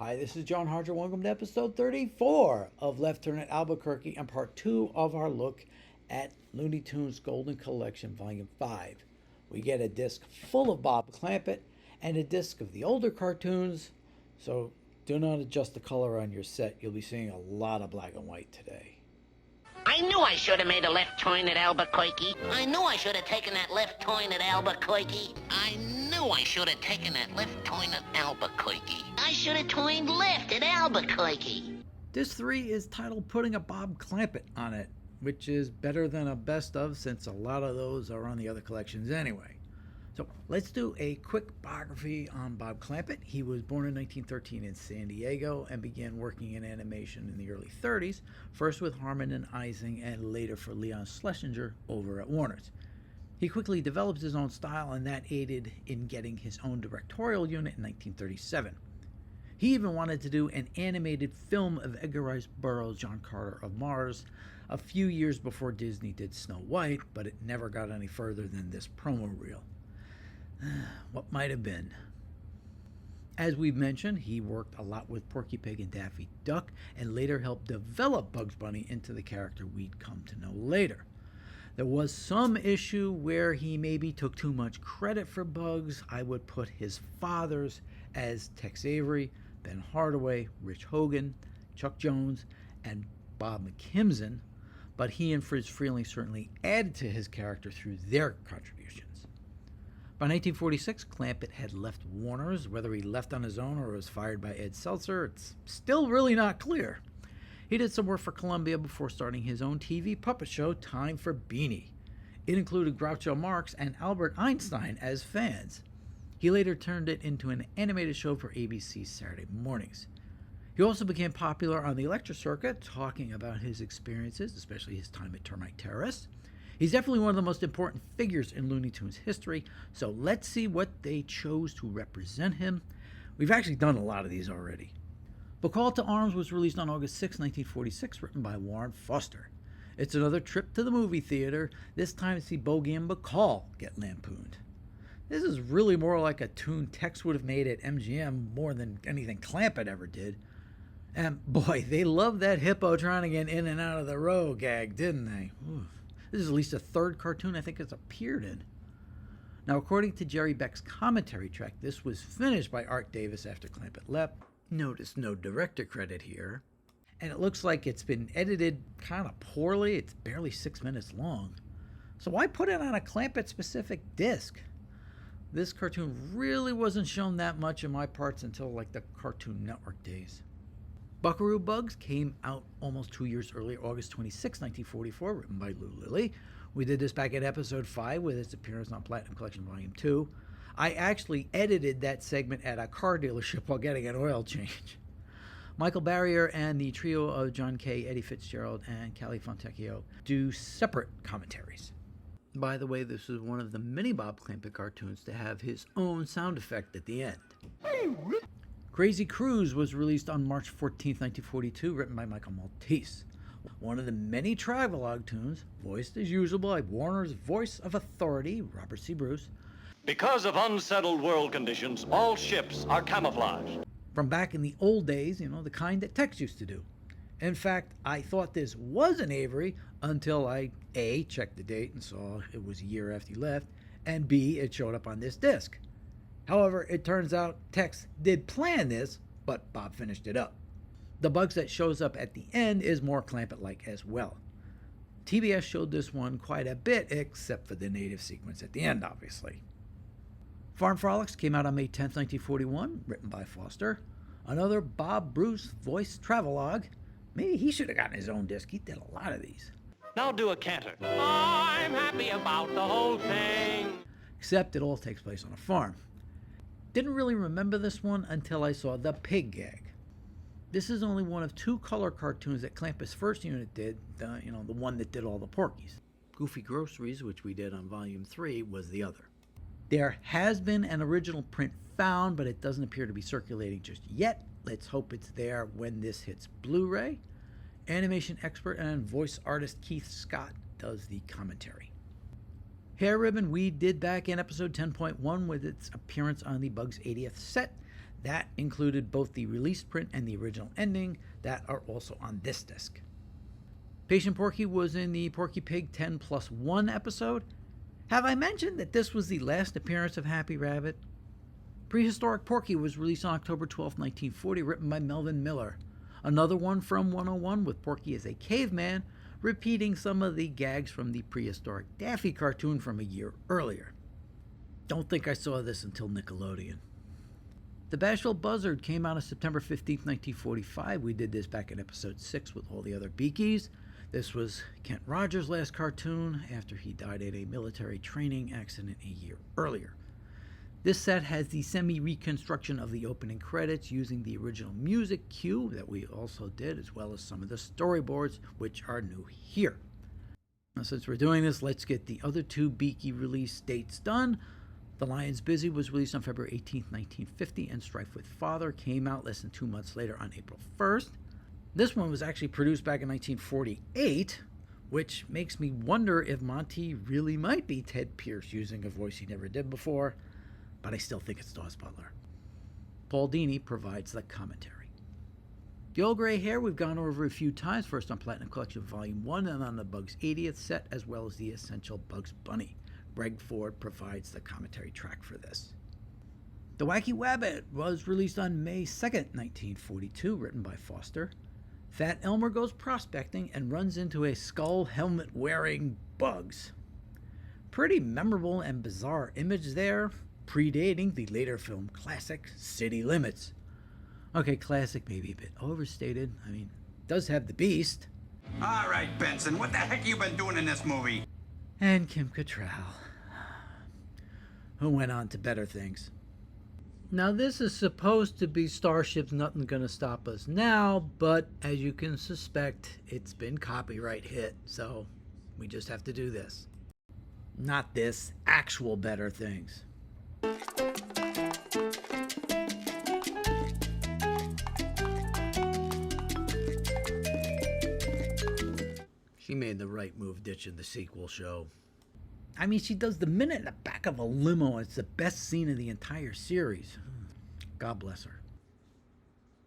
Hi, this is John Harger. Welcome to episode 34 of Left Turn at Albuquerque and part 2 of our look at Looney Tunes Golden Collection Volume 5. We get a disc full of Bob Clampett and a disc of the older cartoons, so do not adjust the color on your set. You'll be seeing a lot of black and white today. I knew I should have made a left turn at Albuquerque. I knew I should have taken that left turn at Albuquerque. I knew I should have taken that left turn at Albuquerque. I should have turned left at Albuquerque. Disc 3 is titled Putting a Bob Clampett on It, which is better than a best of since a lot of those are on the other collections anyway. So let's do a quick biography on Bob Clampett. He was born in 1913 in San Diego and began working in animation in the early 30s, first with Harmon and Ising and later for Leon Schlesinger over at Warner's. He quickly developed his own style, and that aided in getting his own directorial unit in 1937. He even wanted to do an animated film of Edgar Rice Burroughs' John Carter of Mars a few years before Disney did Snow White, but it never got any further than this promo reel. What might have been. As we've mentioned, he worked a lot with Porky Pig and Daffy Duck and later helped develop Bugs Bunny into the character we'd come to know later. There was some issue where he maybe took too much credit for Bugs. I would put his fathers as Tex Avery, Ben Hardaway, Rich Hogan, Chuck Jones, and Bob McKimson, but he and Fritz Freeling certainly added to his character through their contributions. By 1946, Clampett had left Warner's. Whether he left on his own or was fired by Ed Seltzer, it's still really not clear. He did some work for Columbia before starting his own TV puppet show, Time for Beanie. It included Groucho Marx and Albert Einstein as fans. He later turned it into an animated show for ABC Saturday mornings. He also became popular on the lecture circuit, talking about his experiences, especially his time at Termite Terrorists. He's definitely one of the most important figures in Looney Tunes history, so let's see what they chose to represent him. We've actually done a lot of these already. Bacall To Arms was released on August 6, 1946, written by Warren Foster. It's another trip to the movie theater, this time to see Bogey and Bacall get lampooned. This is really more like a tune Tex would have made at MGM more than anything Clampett ever did. And boy, they loved that hippo trying to get in and out of the row gag, didn't they? Oof. This is at least a third cartoon I think it's appeared in. Now, according to Jerry Beck's commentary track, this was finished by Art Davis after Clampett left. Notice no director credit here. And it looks like it's been edited kind of poorly. It's barely 6 minutes long. So why put it on a Clampett-specific disc? This cartoon really wasn't shown that much in my parts until like the Cartoon Network days. Buckaroo Bugs came out almost 2 years earlier, August 26, 1944, written by Lou Lilly. We did this back at episode 5 with its appearance on Platinum Collection Volume 2. I actually edited that segment at a car dealership while getting an oil change. Michael Barrier and the trio of John Kay, Eddie Fitzgerald, and Callie Fontecchio do separate commentaries. By the way, this is one of the many Bob Clampett cartoons to have his own sound effect at the end. Crazy Cruise was released on March 14, 1942, written by Michael Maltese. One of the many travelogue tunes, voiced as usual by Warner's voice of authority, Robert C. Bruce. Because of unsettled world conditions, all ships are camouflaged. From back in the old days, the kind that Tex used to do. In fact, I thought this was an Avery until I, A, checked the date and saw it was a year after he left, and B, it showed up on this disc. However, it turns out Tex did plan this, but Bob finished it up. The Bugs that shows up at the end is more Clampett-like as well. TBS showed this one quite a bit, except for the native sequence at the end, obviously. Farm Frolics came out on May 10, 1941, written by Foster. Another Bob Bruce voice travelogue. Maybe he should have gotten his own disc. He did a lot of these. Now do a canter. I'm happy about the whole thing. Except it all takes place on a farm. Didn't really remember this one until I saw the pig gag. This is only one of 2 color cartoons that Clampett's first unit did, the one that did all the Porkies. Goofy Groceries, which we did on Volume 3, was the other. There has been an original print found, but it doesn't appear to be circulating just yet. Let's hope it's there when this hits Blu-ray. Animation expert and voice artist Keith Scott does the commentary. Hair Ribbon we did back in episode 10.1 with its appearance on the Bugs 80th set. That included both the released print and the original ending that are also on this disc. Patient Porky was in the Porky Pig 10+1 episode. Have I mentioned that this was the last appearance of Happy Rabbit? Prehistoric Porky was released on October 12, 1940, written by Melvin Miller. Another one from 101 with Porky as a caveman, repeating some of the gags from the Prehistoric Daffy cartoon from a year earlier. Don't think I saw this until Nickelodeon. The Bashful Buzzard came out on September 15, 1945. We did this back in episode 6 with all the other Beakies. This was Kent Rogers' last cartoon after he died in a military training accident a year earlier. This set has the semi-reconstruction of the opening credits using the original music cue that we also did, as well as some of the storyboards, which are new here. Now, since we're doing this, let's get the other two Beaky release dates done. The Lion's Busy was released on February 18, 1950, and Strife with Father came out less than 2 months later on April 1st. This one was actually produced back in 1948, which makes me wonder if Monty really might be Ted Pierce using a voice he never did before, but I still think it's Dawes Butler. Paul Dini provides the commentary. The Old Gray Hair we've gone over a few times, first on Platinum Collection Volume 1 and on the Bugs 80th set, as well as the Essential Bugs Bunny. Greg Ford provides the commentary track for this. The Wacky Wabbit was released on May 2nd, 1942, written by Foster. Fat Elmer goes prospecting and runs into a skull helmet wearing Bugs. Pretty memorable and bizarre image there, predating the later film classic City Limits. Okay, classic maybe a bit overstated. I mean, does have the Beast. All right, Benson, what the heck you been doing in this movie? And Kim Cattrall, who went on to better things. Now, this is supposed to be Starship's Nothing Gonna Stop Us Now, but as you can suspect, it's been copyright hit, so we just have to do this. Not this, actual better things. She made the right move ditching the sequel show. I mean, she does the minute in the back of a limo. It's the best scene in the entire series. God bless her.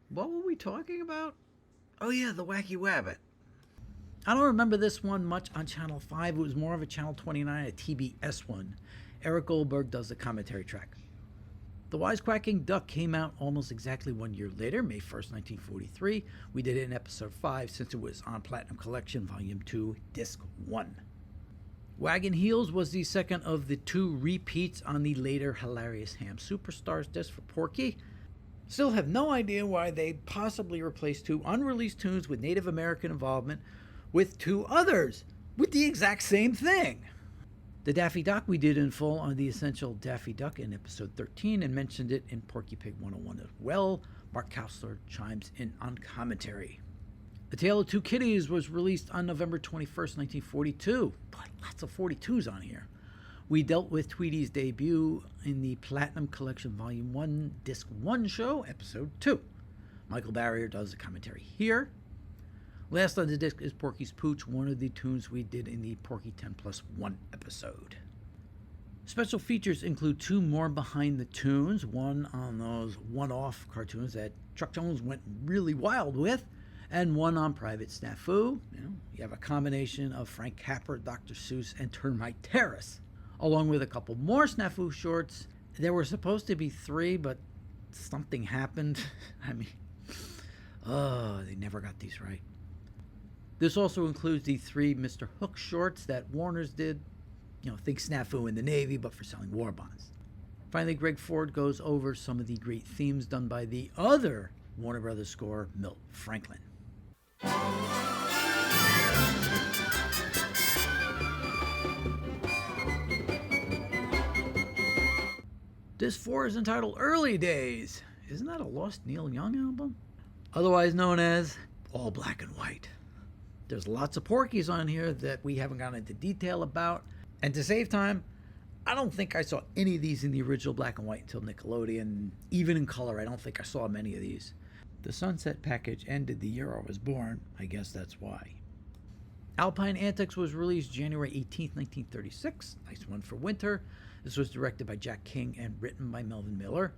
What were we talking about? Oh yeah, the Wacky Wabbit. I don't remember this one much on Channel 5. It was more of a Channel 29, a TBS one. Eric Goldberg does the commentary track. The Wisecracking Duck came out almost exactly 1 year later, May 1st, 1943. We did it in episode 5 since it was on Platinum Collection, Volume 2, Disc 1. Wagon Heels was the second of the two repeats on the later Hilarious Ham Superstars disc for Porky. Still have no idea why they possibly replaced two unreleased tunes with Native American involvement with two others with the exact same thing. The Daffy Duck we did in full on the Essential Daffy Duck in episode 13 and mentioned it in Porky Pig 101 as well. Mark Kausler chimes in on commentary. The Tale of Two Kitties was released on November 21st, 1942. But lots of 42s on here. We dealt with Tweety's debut in the Platinum Collection Volume 1, Disc 1 show, Episode 2. Michael Barrier does the commentary here. Last on the disc is Porky's Pooch, one of the tunes we did in the Porky 10+1 episode. Special features include two more behind the tunes, one on those one-off cartoons that Chuck Jones went really wild with, and one on Private Snafu. You have a combination of Frank Capra, Dr. Seuss, and Termite Terrace, along with a couple more Snafu shorts. There were supposed to be 3, but something happened. I mean, they never got these right. This also includes the 3 Mr. Hook shorts that Warner's did. Think Snafu in the Navy, but for selling war bonds. Finally, Greg Ford goes over some of the great themes done by the other Warner Brothers score, Milt Franklin. Disc 4 is entitled Early Days. Isn't that a lost Neil Young album? Otherwise known as All Black and White. There's lots of Porkies on here that we haven't gone into detail about. And to save time, I don't think I saw any of these in the original black and white until Nickelodeon. Even in color, I don't think I saw many of these. The Sunset package ended the year I was born. I guess that's why. Alpine Antics was released January 18, 1936. Nice one for winter. This was directed by Jack King and written by Melvin Miller.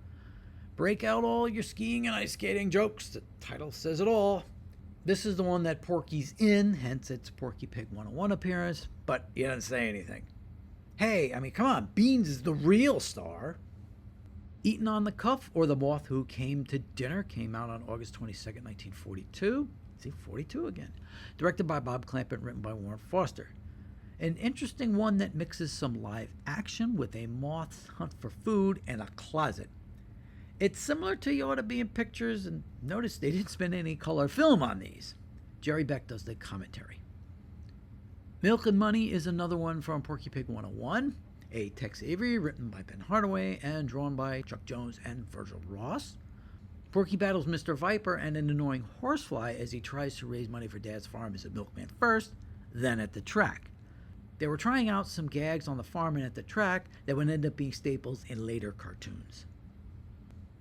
Break out all your skiing and ice skating jokes. The title says it all. This is the one that Porky's in, hence its Porky Pig 101 appearance, but he doesn't say anything. Hey, I mean, come on, Beans is the real star. Eatin on the Cuff, or The Moth Who Came to Dinner, came out on August 22nd, 1942. See, 42 again. Directed by Bob Clampett, written by Warren Foster. An interesting one that mixes some live action with a moth's hunt for food and a closet. It's similar to You Oughta Be in Pictures, and notice they didn't spend any color film on these. Jerry Beck does the commentary. Milk and Money is another one from Porky Pig 101, a Tex Avery written by Ben Hardaway and drawn by Chuck Jones and Virgil Ross. Porky battles Mr. Viper and an annoying horsefly as he tries to raise money for Dad's farm as a milkman first, then at the track. They were trying out some gags on the farm and at the track that would end up being staples in later cartoons.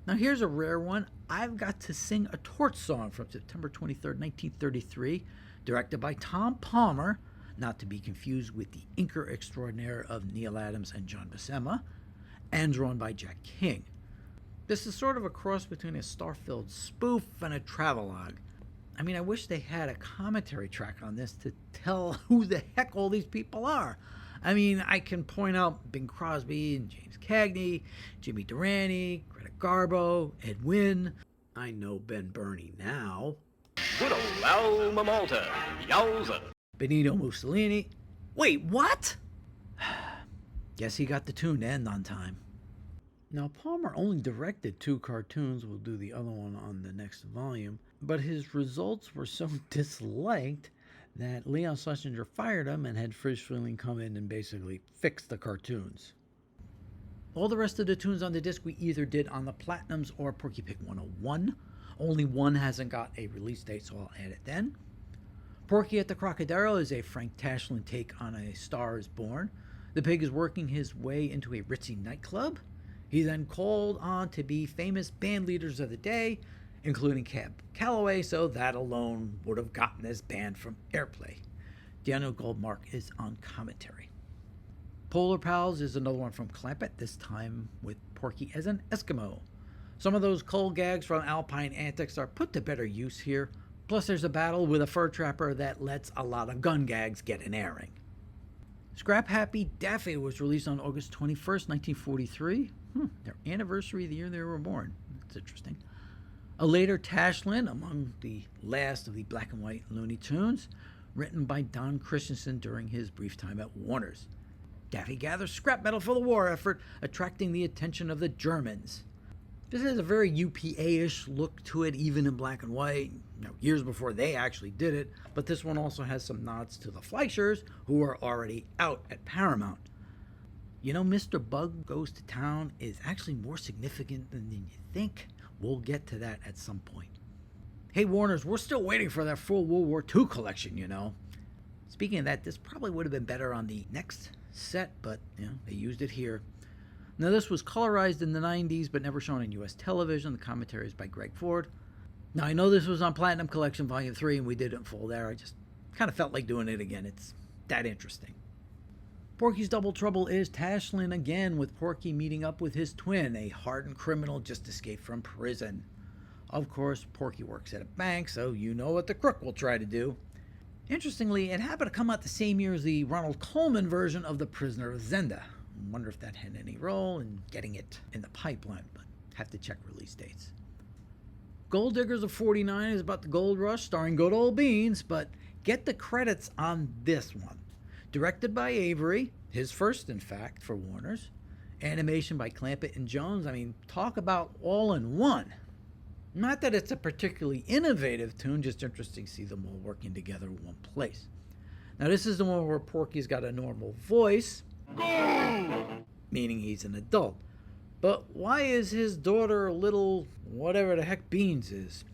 Now here's a rare one. I've got to sing a torch song from September 23rd, 1933, directed by Tom Palmer, not to be confused with the inker extraordinaire of Neil Adams and John Buscema, and drawn by Jack King. This is sort of a cross between a star-filled spoof and a travelogue. I mean, I wish they had a commentary track on this to tell who the heck all these people are. I mean, I can point out Bing Crosby and James Cagney, Jimmy Durante, Greta Garbo, Ed Wynn. I know Ben Burney now. Good old Alma Malta. Yowza. Benito Mussolini. Wait, what? Guess he got the tune to end on time. Now, Palmer only directed 2 cartoons. We'll do the other one on the next volume. But his results were so disliked that Leon Schlesinger fired him and had Frisch Freleng come in and basically fix the cartoons. All the rest of the tunes on the disc we either did on the Platinums or Porky Pig 101. Only one hasn't got a release date, so I'll add it then. Porky at the Crocadero is a Frank Tashlin take on A Star is Born. The pig is working his way into a ritzy nightclub. He then called on to be famous band leaders of the day, including Cab Calloway, so that alone would have gotten this band from airplay. Daniel Goldmark is on commentary. Polar Pals is another one from Clampett, this time with Porky as an Eskimo. Some of those coal gags from Alpine Antics are put to better use here, plus there's a battle with a fur trapper that lets a lot of gun gags get an airing. Scrap Happy Daffy was released on August 21st, 1943. Their anniversary, the year they were born. That's interesting. A later Tashlin, among the last of the black and white Looney Tunes, written by Don Christensen during his brief time at Warner's. Daffy gathers scrap metal for the war effort, attracting the attention of the Germans. This has a very UPA-ish look to it, even in black and white, years before they actually did it, but this one also has some nods to the Fleischers, who are already out at Paramount. You know, Mr. Bug Goes to Town is actually more significant than you think. We'll get to that at some point. Hey, Warners, we're still waiting for that full World War II collection, you know. Speaking of that, this probably would have been better on the next set, but, they used it here. Now, this was colorized in the 90s, but never shown in U.S. television. The commentary is by Greg Ford. Now, I know this was on Platinum Collection Volume 3, and we did it in full there. I just kind of felt like doing it again. It's that interesting. Porky's Double Trouble is Tashlin again, with Porky meeting up with his twin, a hardened criminal just escaped from prison. Of course, Porky works at a bank, so you know what the crook will try to do. Interestingly, it happened to come out the same year as the Ronald Colman version of The Prisoner of Zenda. I wonder if that had any role in getting it in the pipeline, but have to check release dates. Gold Diggers of 49 is about the gold rush, starring good old Beans, but get the credits on this one. Directed by Avery, his first, in fact, for Warner's. Animation by Clampett and Jones. I mean, talk about all in one. Not that it's a particularly innovative tune, just interesting to see them all working together in one place. Now, this is the one where Porky's got a normal voice, meaning he's an adult. But why is his daughter a little whatever the heck Beans is?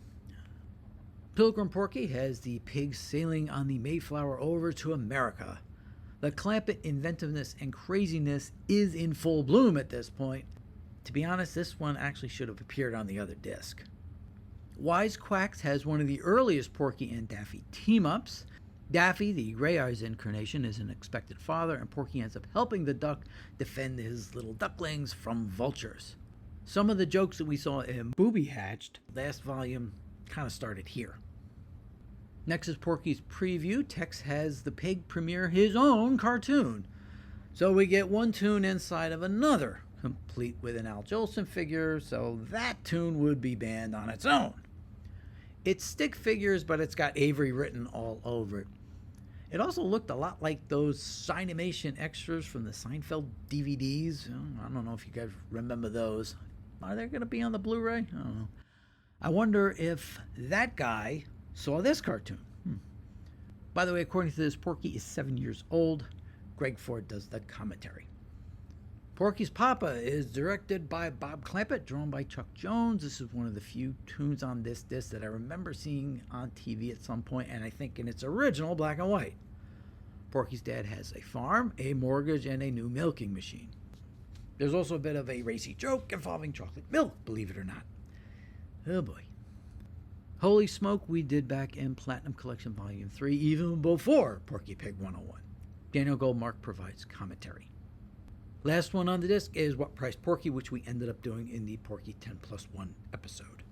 Pilgrim Porky has the pigs sailing on the Mayflower over to America. The Clampett inventiveness and craziness is in full bloom at this point. To be honest, this one actually should have appeared on the other disc. Wise Quacks has one of the earliest Porky and Daffy team-ups. Daffy, the Grey Eyes incarnation, is an expected father, and Porky ends up helping the duck defend his little ducklings from vultures. Some of the jokes that we saw in Booby Hatched, last volume, kind of started here. Next is Porky's preview. Tex has the pig premiere his own cartoon. So we get one tune inside of another, complete with an Al Jolson figure, so that tune would be banned on its own. It's stick figures, but it's got Avery written all over it. It also looked a lot like those Signimation extras from the Seinfeld DVDs. I don't know if you guys remember those. Are they going to be on the Blu-ray? I don't know. I wonder if that guy saw this cartoon. By the way, according to this, Porky is 7 years old. Greg Ford does the commentary. Porky's Poppa is directed by Bob Clampett, drawn by Chuck Jones. This is one of the few tunes on this disc that I remember seeing on TV at some point, and I think in its original black and white. Porky's dad has a farm, a mortgage, and a new milking machine. There's also a bit of a racy joke involving chocolate milk, believe it or not. Oh boy. Holy Smoke we did back in Platinum Collection Volume 3, even before Porky Pig 101. Daniel Goldmark provides commentary. Last one on the disc is What Price Porky, which we ended up doing in the Porky 10+1 episode.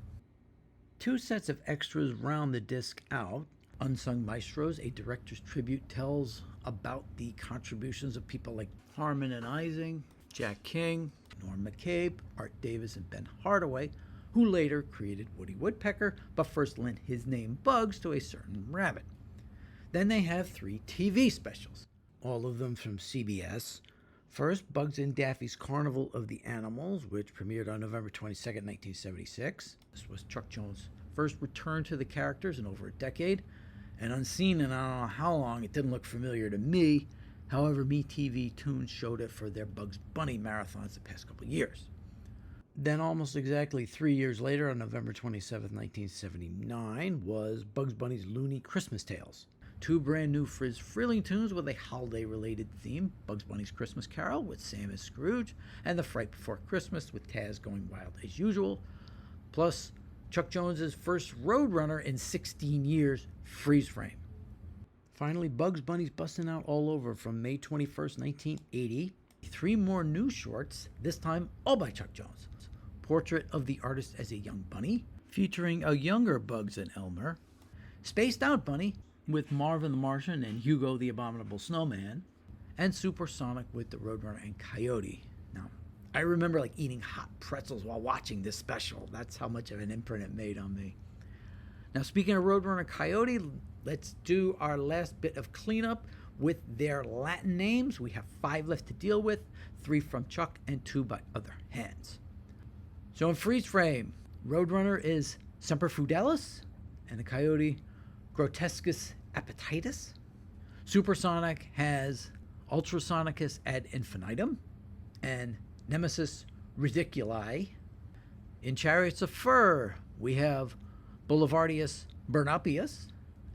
Two sets of extras round the disc out. Unsung Maestros, a director's tribute, tells about the contributions of people like Harmon and Ising, Jack King, Norm McCabe, Art Davis, and Ben Hardaway, who later created Woody Woodpecker, but first lent his name Bugs to a certain rabbit. Then they have 3 TV specials, all of them from CBS. First, Bugs and Daffy's Carnival of the Animals, which premiered on November 22nd, 1976. This was Chuck Jones' first return to the characters in over a decade, and unseen in I don't know how long, it didn't look familiar to me. However, MeTV Toons showed it for their Bugs Bunny marathons the past couple years. Then almost exactly 3 years later, on November 27th, 1979, was Bugs Bunny's Looney Christmas Tales. 2 brand new Frizz Frilling tunes with a holiday-related theme, Bugs Bunny's Christmas Carol with Sam as Scrooge, and The Fright Before Christmas with Taz going wild as usual, plus Chuck Jones's first Roadrunner in 16 years, Freeze Frame. Finally, Bugs Bunny's Bustin' Out All Over from May 21st, 1980. 3 more new shorts, this time all by Chuck Jones. Portrait of the Artist as a Young Bunny, featuring a younger Bugs and Elmer. Spaced Out Bunny, with Marvin the Martian and Hugo the Abominable Snowman, and Supersonic with the Roadrunner and Coyote. Now, I remember eating hot pretzels while watching this special. That's how much of an imprint it made on me. Now, speaking of Roadrunner and Coyote, let's do our last bit of cleanup with their Latin names. We have 5 left to deal with, 3 from Chuck and 2 by other hands. So in Freeze Frame, Roadrunner is Semper Fidelis, and the Coyote, Grotescus Appetitus. Supersonic has Ultrasonicus ad infinitum and Nemesis Ridiculi. In Chariots of Fur, we have Boulevardius Burnopius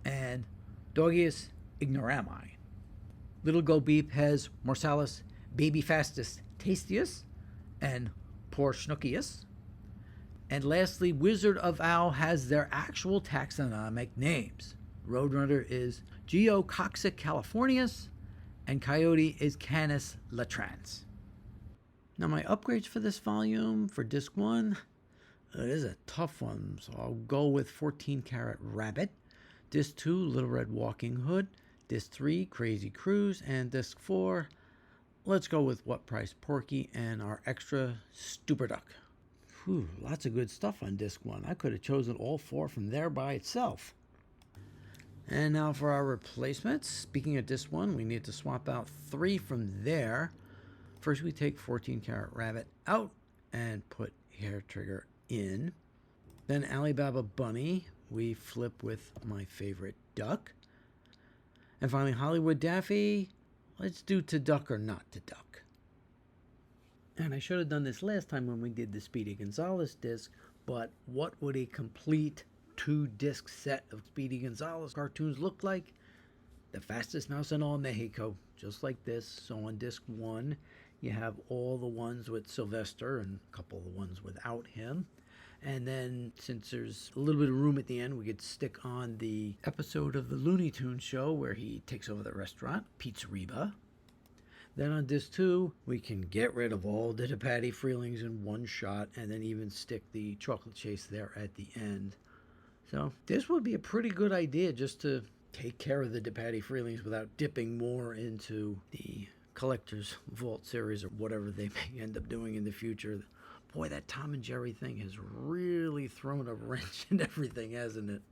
and Dogius Ignorami. Little Go Beep has Marsalis Babyfastus Tastius and Porschnuckius. And lastly, Wizard of Owl has their actual taxonomic names. Roadrunner is Geocoxa californius, and Coyote is Canis latrans. Now my upgrades for this volume, for disc 1, it is a tough one, so I'll go with 14 Karat Rabbit. Disc 2, Little Red Walking Hood. Disc 3, Crazy Cruise. And disc 4, let's go with What Price Porky and our extra Stupid Duck. Whew, lots of good stuff on disc 1. I could have chosen all 4 from there by itself. And now for our replacements. Speaking of disc 1, we need to swap out 3 from there. First we take 14 Karat Rabbit out and put Hair Trigger in. Then Alibaba Bunny, we flip with my favorite duck. And finally Hollywood Daffy, let's do To Duck or Not to Duck. And I should have done this last time when we did the Speedy Gonzales disc, but what would a complete 2-disc set of Speedy Gonzales cartoons look like? The Fastest Mouse in all Mexico, just like this. So on disc 1, you have all the ones with Sylvester and a couple of the ones without him. And then, since there's a little bit of room at the end, we could stick on the episode of the Looney Tunes show where he takes over the restaurant, Pizzeria. Then on disc 2, we can get rid of all the Patty Freelings in one shot and then even stick the chocolate chase there at the end. So this would be a pretty good idea just to take care of the Patty Freelings without dipping more into the Collector's Vault series or whatever they may end up doing in the future. Boy, that Tom and Jerry thing has really thrown a wrench in everything, hasn't it?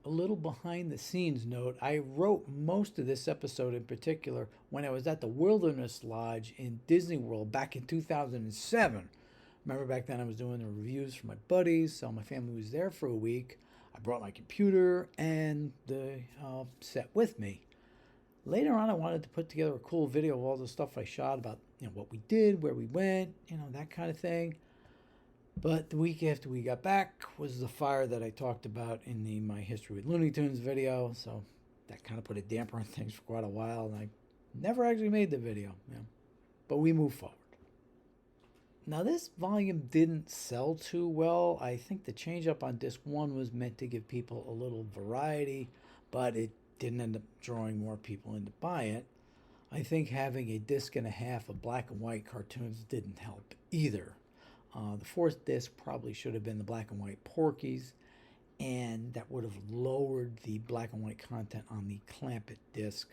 A little behind the scenes note, I wrote most of this episode in particular when I was at the Wilderness Lodge in Disney World back in 2007. Remember back then I was doing the reviews for my buddies, so my family was there for a week. I brought my computer and the set with me. Later on I wanted to put together a cool video of all the stuff I shot about what we did, where we went, that kind of thing. But the week after we got back was the fire that I talked about in my History with Looney Tunes video, so that kind of put a damper on things for quite a while, and I never actually made the video. But we moved forward. Now this volume didn't sell too well. I think the change up on disc 1 was meant to give people a little variety, but it didn't end up drawing more people in to buy it. I think having a disc and a half of black and white cartoons didn't help either. The fourth disc probably should have been the black and white Porkies, and that would have lowered the black and white content on the Clampett disc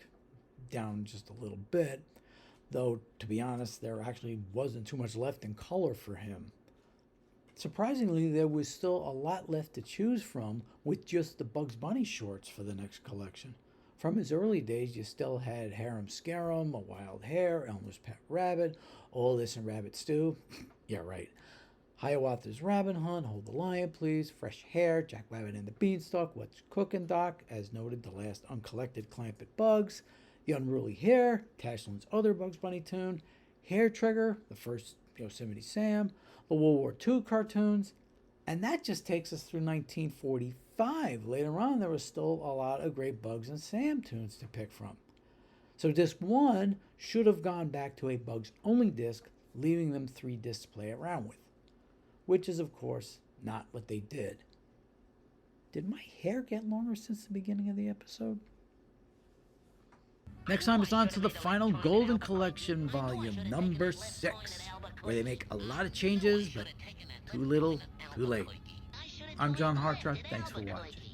down just a little bit, though to be honest there actually wasn't too much left in color for him. Surprisingly, there was still a lot left to choose from with just the Bugs Bunny shorts for the next collection. From his early days, you still had Harum Scarum, A Wild Hare, Elmer's Pet Rabbit, All This and Rabbit Stew. Yeah, right. Hiawatha's Rabbit Hunt, Hold the Lion Please, Fresh Hare, Jack Rabbit and the Beanstalk, What's Cookin' Doc, as noted, the last uncollected Clampett Bugs, The Unruly Hare, Tashland's other Bugs Bunny tune, Hair Trigger, the first Yosemite Sam, the World War II cartoons, and that just takes us through 1945. Later on, there was still a lot of great Bugs and Sam tunes to pick from. So disc 1 should have gone back to a Bugs-only disc, leaving them 3 discs to play around with, which is, of course, not what they did. Did my hair get longer since the beginning of the episode? Next time it's on to the final Golden Collection volume, number 6, where they make a lot of changes, but too little, too late. I'm John Hartrott. Thanks for watching.